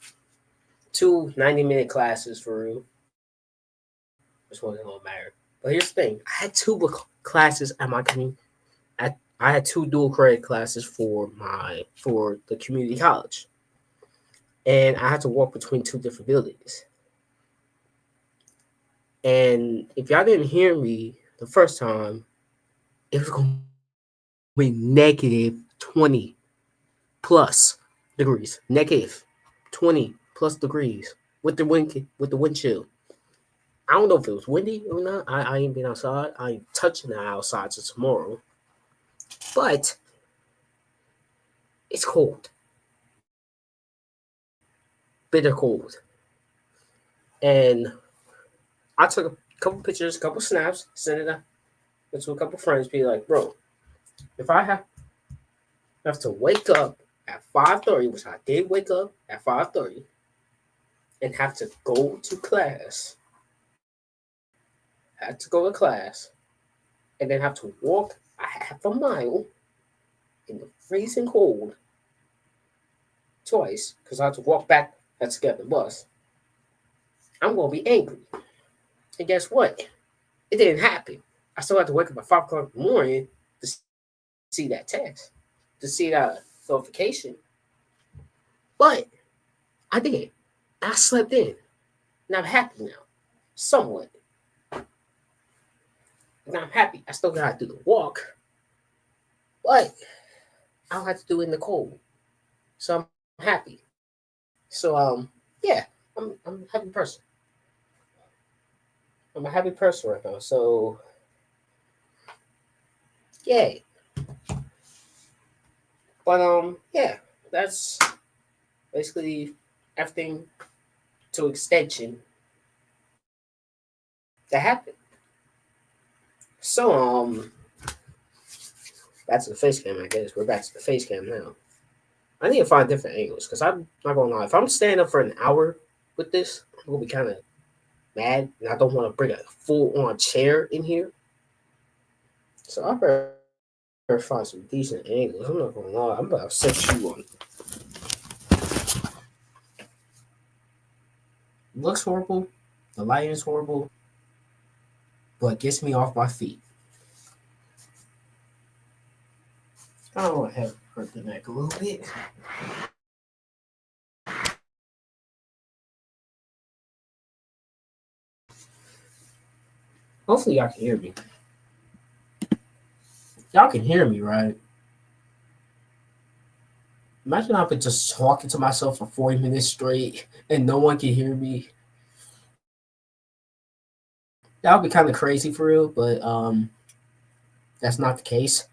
two 90-minute classes for real. Which wasn't gonna matter. But here's the thing: I had two classes at my community. I had two dual credit classes for the community college, and I had to walk between two different buildings. And if y'all didn't hear me the first time, it was gonna be -20 plus degrees, -20 plus degrees with the wind chill. I don't know if it was windy or not. I ain't been outside. I ain't touching the outside till tomorrow. But it's cold, bitter cold. And I took a couple pictures, a couple snaps, sent it to a couple friends, be like, bro, if I have to wake up at 5:30, which I did wake up at 5:30, and have to go to class, had to go to class, and then have to walk a half a mile in the freezing cold twice, because I had to walk back had to get the bus, I'm gonna be angry. And guess what? It didn't happen. I still had to wake up at 5 o'clock in the morning to see that text, to see that notification. But I did. I slept in. And I'm happy now. Somewhat. And I'm happy. I still gotta do the walk. But I don't have to do it in the cold. So I'm happy. So yeah, I'm a happy person. I'm a happy person right now. So yay. But yeah, that's basically everything to extension that happened. So back to the face cam, I guess. We're back to the face cam now. I need to find different angles because I'm not gonna lie. If I'm staying up for an hour with this, I'm gonna be kind of mad, and I don't want to bring a full on chair in here. So I better find some decent angles. I'm not gonna lie. I'm about to set you on. It looks horrible. The lighting is horrible, but gets me off my feet. I don't want to have hurt the neck a little bit. Hopefully, y'all can hear me. Y'all can hear me, right? Imagine I've been just talking to myself for 40 minutes straight and no one can hear me. That would be kind of crazy for real, but that's not the case.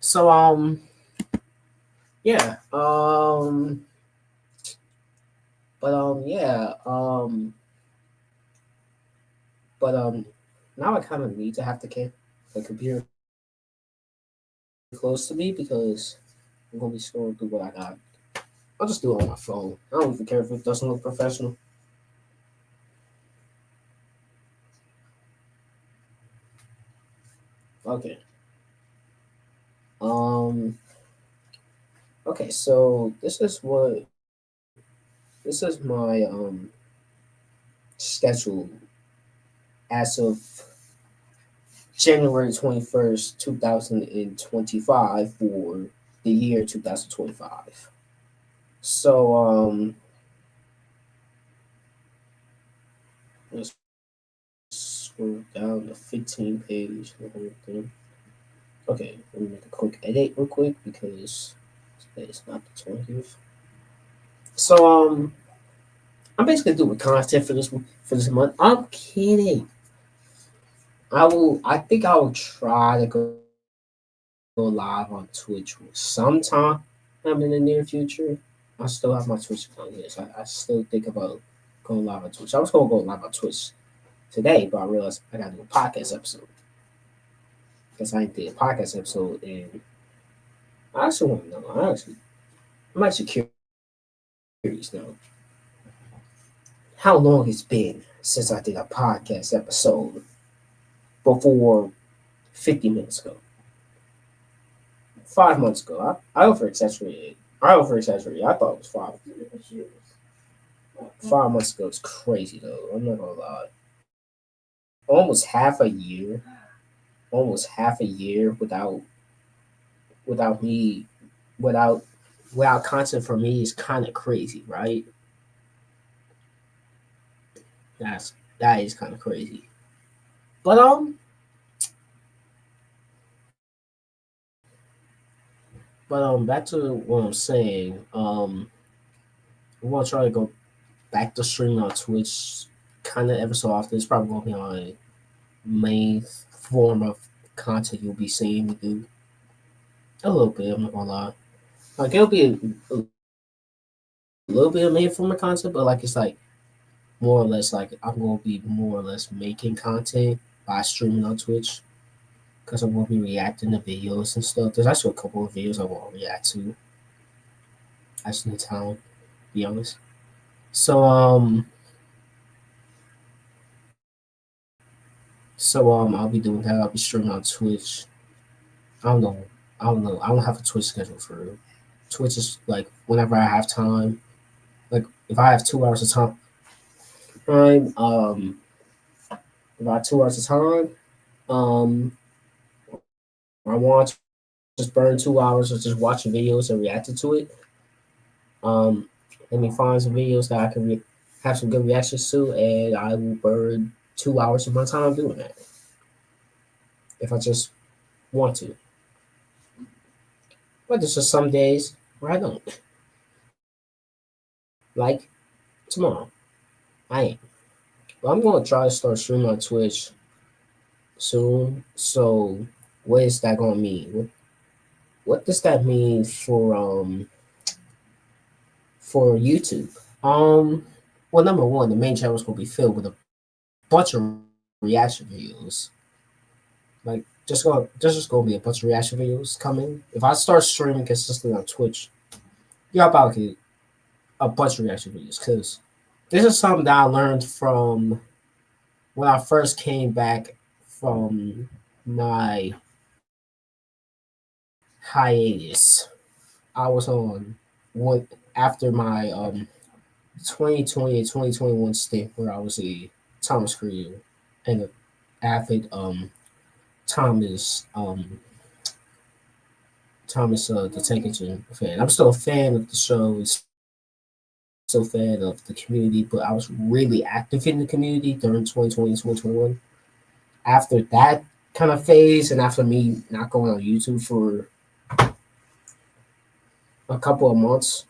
So yeah. Yeah. But now I kind of need to have the computer close to me because I'm gonna be scrolling through what I got. I'll just do it on my phone. I don't even care if it doesn't look professional. Okay. Um. Okay. So this is my schedule as of January 21st, 2025 for the year 2025. So let's see. scroll down the 15 page. The whole thing. Okay, let me make a quick edit real quick because today is not the 20th. So I'm basically doing content for this month. I'm kidding. I think I will try to go live on Twitch sometime in the near future. I still have my Twitch account here, so I still think about going live on Twitch. I was gonna go live on Twitch today, but I realized I gotta do a podcast episode because I did a podcast episode, and I actually want to know. I'm actually curious now how long it's been since I did a podcast episode before 50 minutes ago, 5 months ago. I over exaggerated. I over exaggerated. I thought it was 5 months ago. It's crazy though. I'm not gonna lie. Almost half a year. Almost half a year without me without without content for me is kind of crazy, right? That is kind of crazy. But back to what I'm saying. We want to try to go back to streaming on Twitch kind of ever so often. It's probably gonna be my main form of content you'll be seeing me do a little bit. I'm not gonna lie. Like it'll be a little bit of main form of content, but like it's like more or less like I'm gonna be more or less making content by streaming on Twitch because I'm gonna be reacting to videos and stuff. There's actually a couple of videos I want to react to. I just need time, to be honest. So I'll be doing that. I'll be streaming on Twitch. I don't know. I don't know. I don't have a Twitch schedule for real. Twitch is like whenever I have time. Like if I have 2 hours of time, if I have 2 hours of time, um, I want to just burn 2 hours of just watching videos and reacting to it. Um, Let me find some videos that I can have some good reactions to, and I will burn 2 hours of my time doing that if I just want to. But there's just some days where I don't. Like tomorrow, I ain't. But I'm gonna try to start streaming on Twitch soon. So what is that gonna mean? What does that mean for YouTube? Um, well, number one, the main channel is gonna be filled with a bunch of reaction videos. Like there's just gonna be a bunch of reaction videos coming. If I start streaming consistently on Twitch, y'all about to get a bunch of reaction videos because this is something that I learned from when I first came back from my hiatus. I was on one after my 2020 and 2021 stint where I was a Thomas creator and an avid Thomas Thomas the Tank Engine fan. I'm still a fan of the show, still a fan of the community, but I was really active in the community during 2020 2021. After that kind of phase and after me not going on YouTube for a couple of months,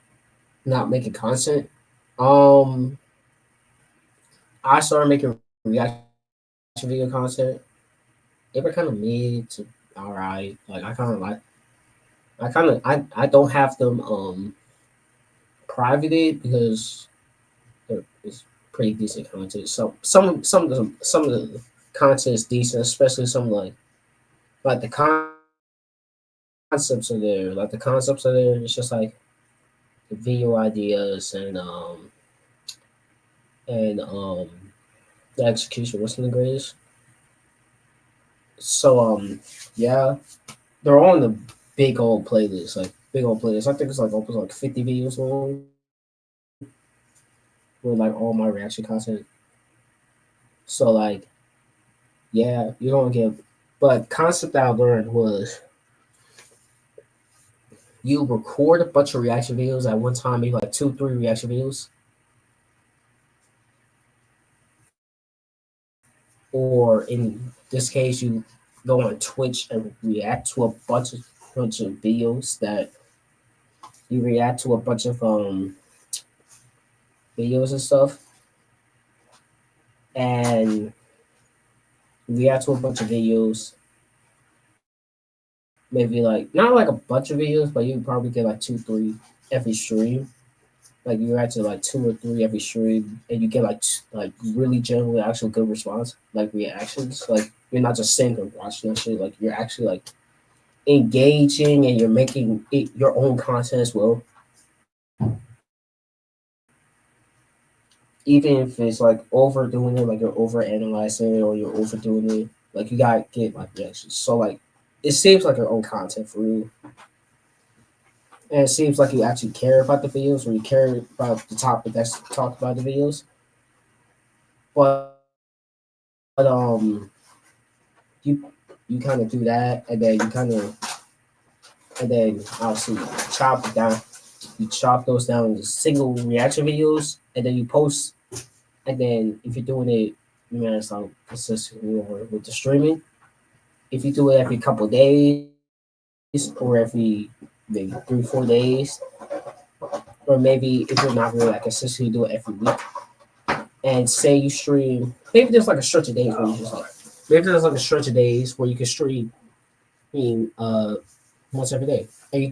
not making content, um, I started making reaction video content. It were kind of mid to alright. Like I don't have them privated because it's pretty decent content. So some of the content is decent, especially some like the concepts are there. Like the concepts are there. It's just like the video ideas and the execution wasn't the greatest. So yeah, they're all in the big old playlist, like big old playlist. I think it's like almost like 50 videos long with like all my reaction content. So like yeah, you're gonna get. But concept that I learned was you record a bunch of reaction videos at one time, maybe like two, three reaction videos, or in this case, you go on Twitch and react to a bunch of videos that you react to a bunch of videos and stuff, and react to a bunch of videos. Maybe like not like a bunch of videos, but you probably get like two, three every stream. Like you react to like two or three every stream, and you get like really generally actual good response, like reactions. Like you're not just sitting there watching that shit. Like you're actually like engaging, and you're making it your own content as well. Even if it's like overdoing it, like you're over analyzing it or you're overdoing it, like you gotta get like reactions. So like it seems like your own content for you. And it seems like you actually care about the videos or you care about the topic that's talked about the videos. But you you kind of do that and then you kind of and then obviously chop it down. You chop those down into single reaction videos and then you post. And then if you're doing it, you know, it's like consistently or with the streaming. If you do it every couple of days or every maybe 3 4 days, or maybe if you're not really like consistent, you do it every week. And say you stream, maybe there's like a stretch of days where you just like maybe there's like a stretch of days where you can stream, I mean, once every day, and you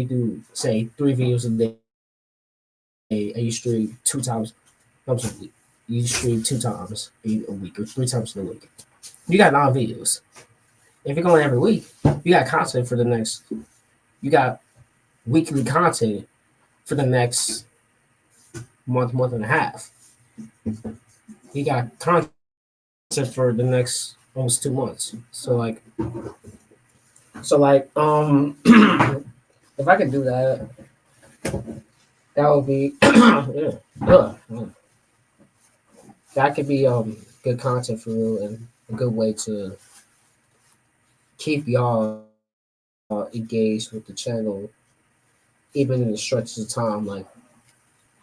do say 3 videos a day, and you stream 2 times. I'm sorry, you stream 2 times a week or 3 times in a week. You got 9 videos. If you're going every week, you got content for the next. You got weekly content for the next month and a half. You got content for the next almost 2 months. If I could do that, that would be yeah, that could be good content for you and a good way to keep y'all engaged with the channel, even in the stretches of time. Like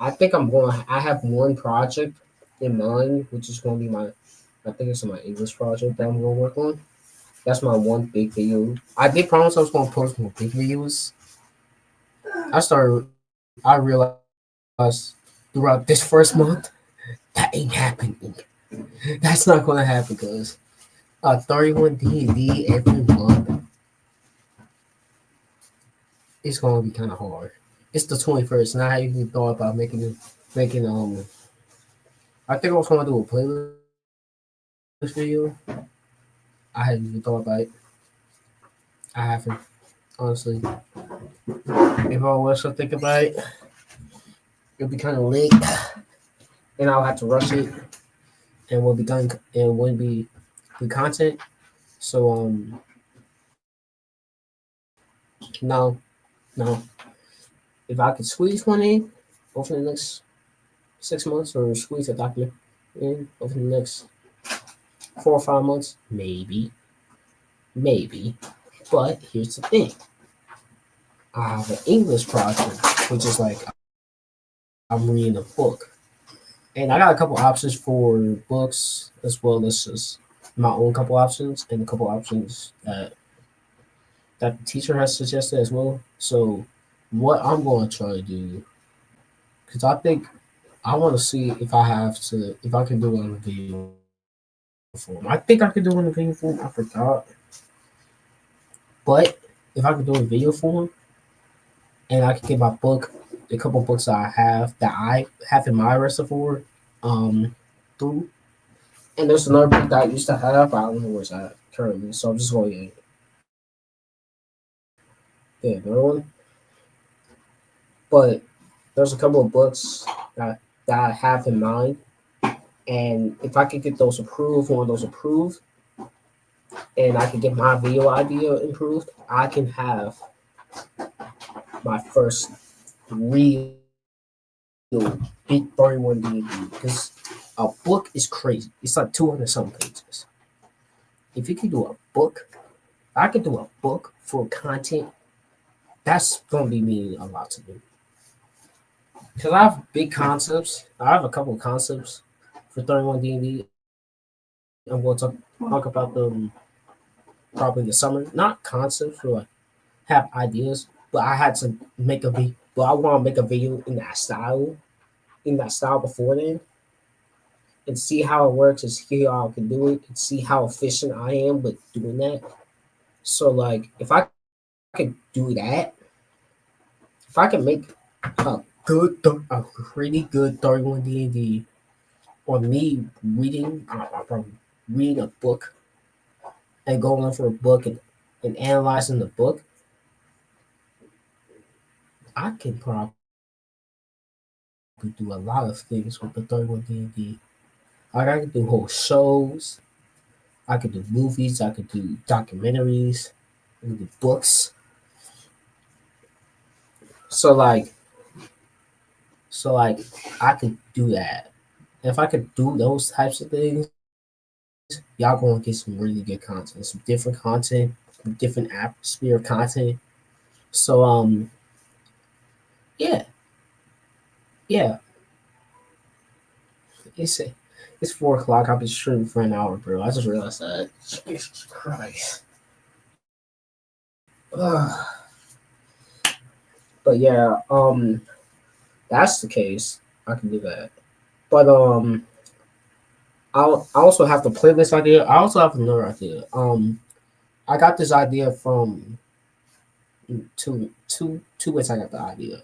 I have one project in mind, which is going to be I think it's my English project that I'm going to work on. That's my one big video. I did promise I was going to post more big videos. I realized throughout this first month that ain't happening. That's not going to happen because 31 D&D every month it's going to be kind of hard. It's the 21st, and I haven't even thought about making I think I was going to do a playlist video. I hadn't even thought about it. I haven't, honestly. If I was to think about it, it'll be kind of late, and I'll have to rush it, and will be done, and wouldn't be good content. So no, no. If I could squeeze one in over the next 6 months, or squeeze a document in over the next 4 or 5 months, maybe. But here's the thing: I have an English project, which is like I'm reading a book, and I got a couple options for books as well as just my own couple options and a couple options that the teacher has suggested as well. So what I'm going to try to do, because I think I want to see if I can do it on a video form. I think I can do it on a video form. I forgot, but if I can do it in video form and I can get my book, a couple books that I have in my reservoir, through. And there's another book that I used to have, but I don't know where it's at currently. So I'm just going to get another one. But there's a couple of books that I have in mind, and if I could get those approved, one of those approved, and I could get my video idea improved, I can have my first real big 31 D&D, because a book is crazy. It's like 200 something pages. If you can do a book, I could do a book for content. That's gonna be meaning a lot to me. Because I have big concepts. I have a couple of concepts for 31 D&D. I have I'm going to talk about them probably in the summer. Not concepts or like have ideas, but I had to make a video. But I want to make a video in that style before then, and see how it works, and see how I can do it, and see how efficient I am with doing that. So like, if I could do that, if I can make a a pretty good 31 D&D, or me reading, from reading a book and going for a book and analyzing the book, I can probably do a lot of things with the 31 D&D. Like I could do whole shows, I could do movies, I could do documentaries, I could do books. So like I could do that. And if I could do those types of things, y'all gonna get some really good content, some different content, some different atmosphere of content. So yeah, yeah. It's it's 4 o'clock. I've been streaming for an hour, bro. I just realized that. Jesus Christ. Ugh. But yeah, that's the case. I can do that. But I also have the playlist idea. I also have another idea. I got this idea from two ways. I got the idea.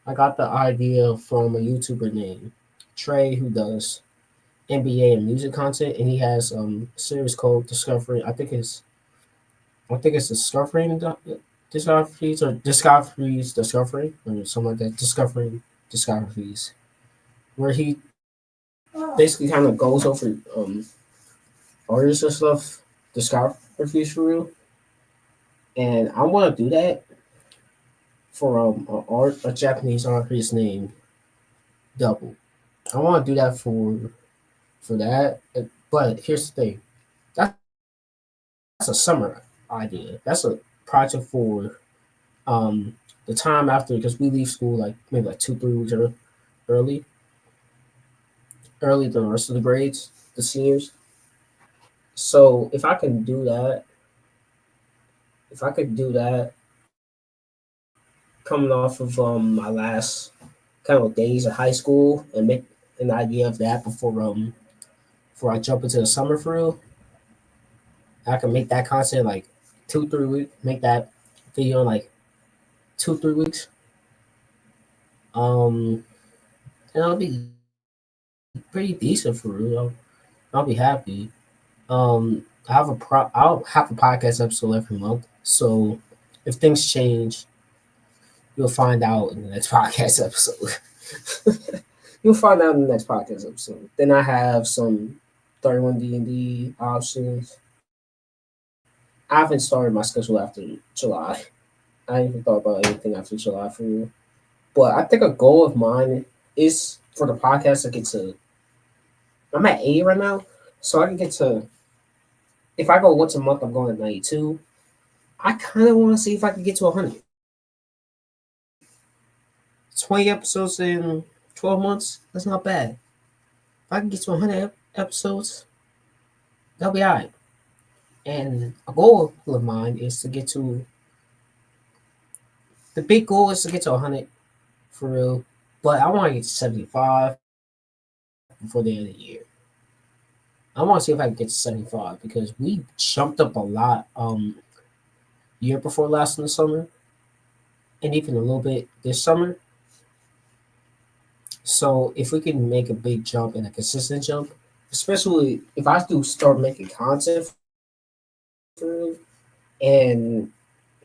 I got the idea from a YouTuber named Trey who does NBA and music content, and he has a series called Discovery. I think it's Discovery or something like that. Discoveries, where he basically kind of goes over artists and stuff, discographies for real. And I want to do that for a Japanese artist named Double. I want to do that for that. But here's the thing. That's a summer idea. That's a project for um the time after, because we leave school like maybe like 2 3 weeks early, early than the rest of the grades, the seniors. So if I could do that, coming off of my last kind of days of high school, and make an idea of that before I jump into the summer for real, I can make that content like 2 3 weeks, make that video in like 2 3 weeks. Um, and I'll be pretty decent for real. I'll be happy. I'll have a podcast episode every month. So if things change, you'll find out in the next podcast episode. You'll find out in the next podcast episode. Then I have some 31 D&D options. I haven't started my schedule after July. I ain't even thought about anything after July for you. But I think a goal of mine is for the podcast to get to. I'm at 80 right now, so I can get to. If I go once a month, I'm going at 92. I kind of want to see if I can get to 100. 20 episodes in 12 months. That's not bad. If I can get to 100 episodes, that'll be alright. And a goal of mine is to get to. The big goal is to get to 100 for real. But I want to get to 75 before the end of the year. I want to see if I can get to 75 because we jumped up a lot year before last in the summer, and even a little bit this summer. So if we can make a big jump and a consistent jump, especially if I do start making content for real, and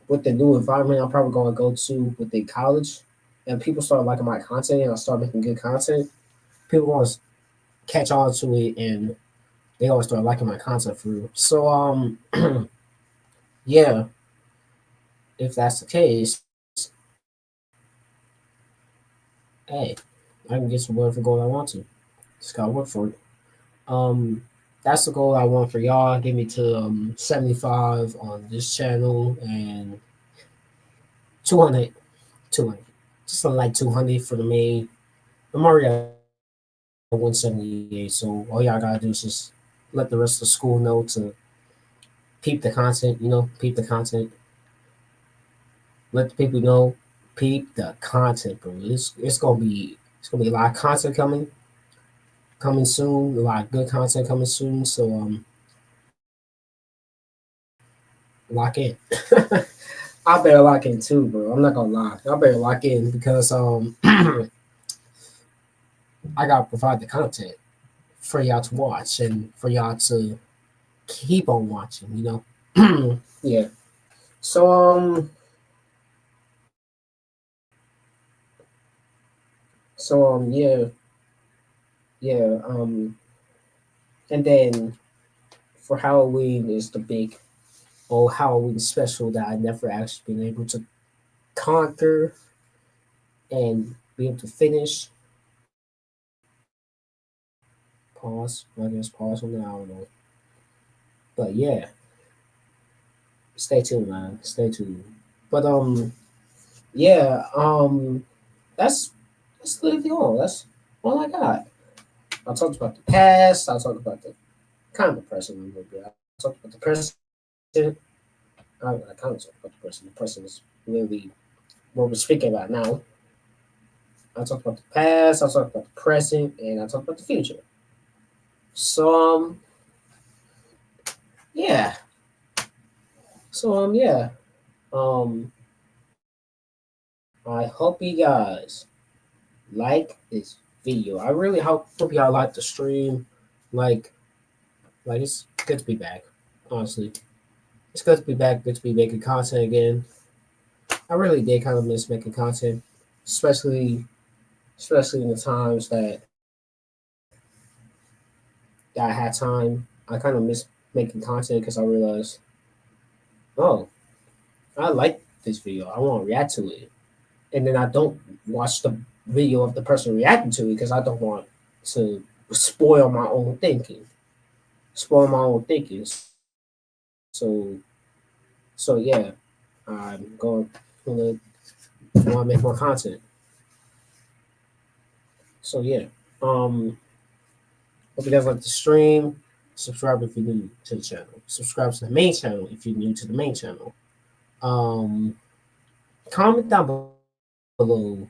with the new environment I'm probably going to go to within college, and people start liking my content and I start making good content, people want to catch on to it, and they always start liking my content for real. So yeah, if that's the case, hey, I can get some whatever goal I want to. Just gotta work for it. Um, that's the goal I want for y'all. Get me to 75 on this channel, and 200, 200, just something like 200 for the main. I'm already at 100. 178. So all y'all gotta do is just let the rest of the school know to peep the content. Peep the content. Let the people know, peep the content, bro. It's gonna be a lot of content coming soon. A lot of good content coming soon. So lock in. I better lock in too, bro. I'm not gonna lie. I better lock in because I gotta provide the content for y'all to watch and for y'all to keep on watching. Yeah. So yeah, yeah. And then for Halloween is the big Halloween special that I never actually been able to conquer and be able to finish. Pause. I guess pause on that. I don't know. But yeah, stay tuned, man. Stay tuned. But yeah. That's literally all. That's all I got. I talked about the past. I talked about the kind of the present a little bit. I talked about the present. I kind of talked about the present. The present is literally what we're speaking about now. I talked about the past. I talked about the present, and I talked about the future. So yeah. So yeah. Um, I hope you guys like this video. I really hope y'all like the stream. Like it's good to be back. Honestly, it's good to be back. Good to be making content again. I really did kind of miss making content, especially in the times that I had time. I kind of miss making content because I realized, oh, I like this video. I want to react to it, and then I don't watch the video of the person reacting to it because I don't want to spoil my own thinking. Spoil my own thinking. So yeah, gonna want to make more content. So yeah, um, hope you guys like the stream. Subscribe if you're new to the channel. Subscribe to the main channel if you're new to the main channel. Um, Comment down below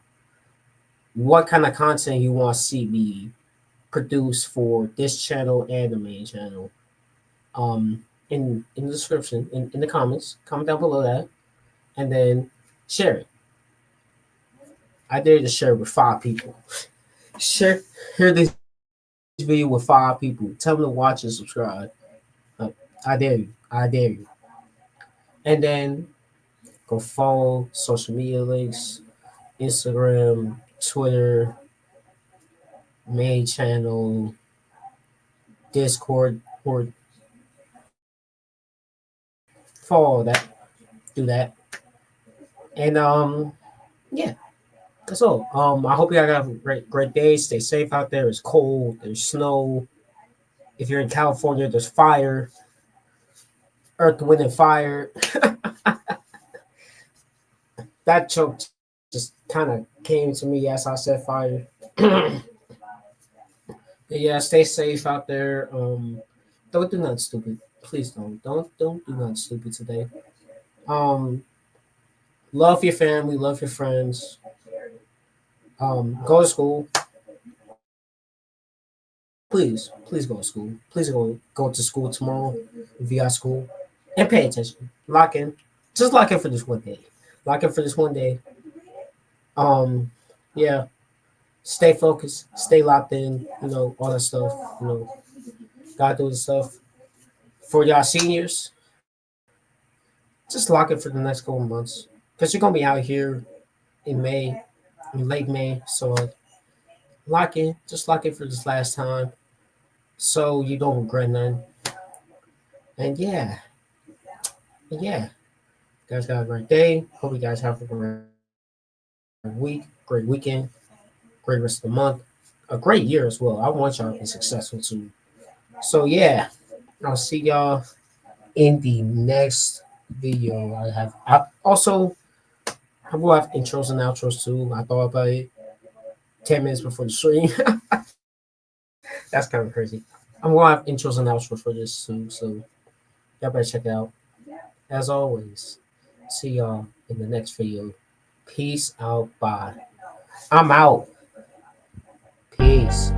what kind of content you want to see me produce for this channel and the main channel. In the description, in the comments, comment down below that, and then share it. I dare you to share it with 5 people. Share this video with 5 people. Tell them to watch and subscribe. I dare you. I dare you. And then go follow social media links, Instagram, Twitter, main channel, Discord, or follow that. Do that. And yeah, that's all. I hope you guys have a great day. Stay safe out there. It's cold. There's snow. If you're in California, there's fire. Earth, wind, and fire. That joke just kind of came to me as I said fire. Yeah, stay safe out there. Don't do nothing stupid. Please don't do nothing stupid today. Um, love your family, love your friends. Go to school. Please go to school. Please go to school tomorrow if you got school, and pay attention. Lock in. Just lock in for this one day. Lock in for this one day. Um, yeah. Stay focused. Stay locked in. All that stuff. Gotta do the stuff. For y'all seniors, just lock it for the next couple of months because you're gonna be out here in May, in late May. So lock in. Just lock it for this last time, so you don't regret none. And yeah, you guys got a great day. Hope you guys have a great week, great weekend, great rest of the month, a great year as well. I want y'all to be successful too. So yeah, I'll see y'all in the next video. Also I will have intros and outros too. I thought about it 10 minutes before the stream. That's kind of crazy. I'm gonna have intros and outros for this soon, so y'all better check it out. As always, see y'all in the next video. Peace out. Bye. I'm out. Peace.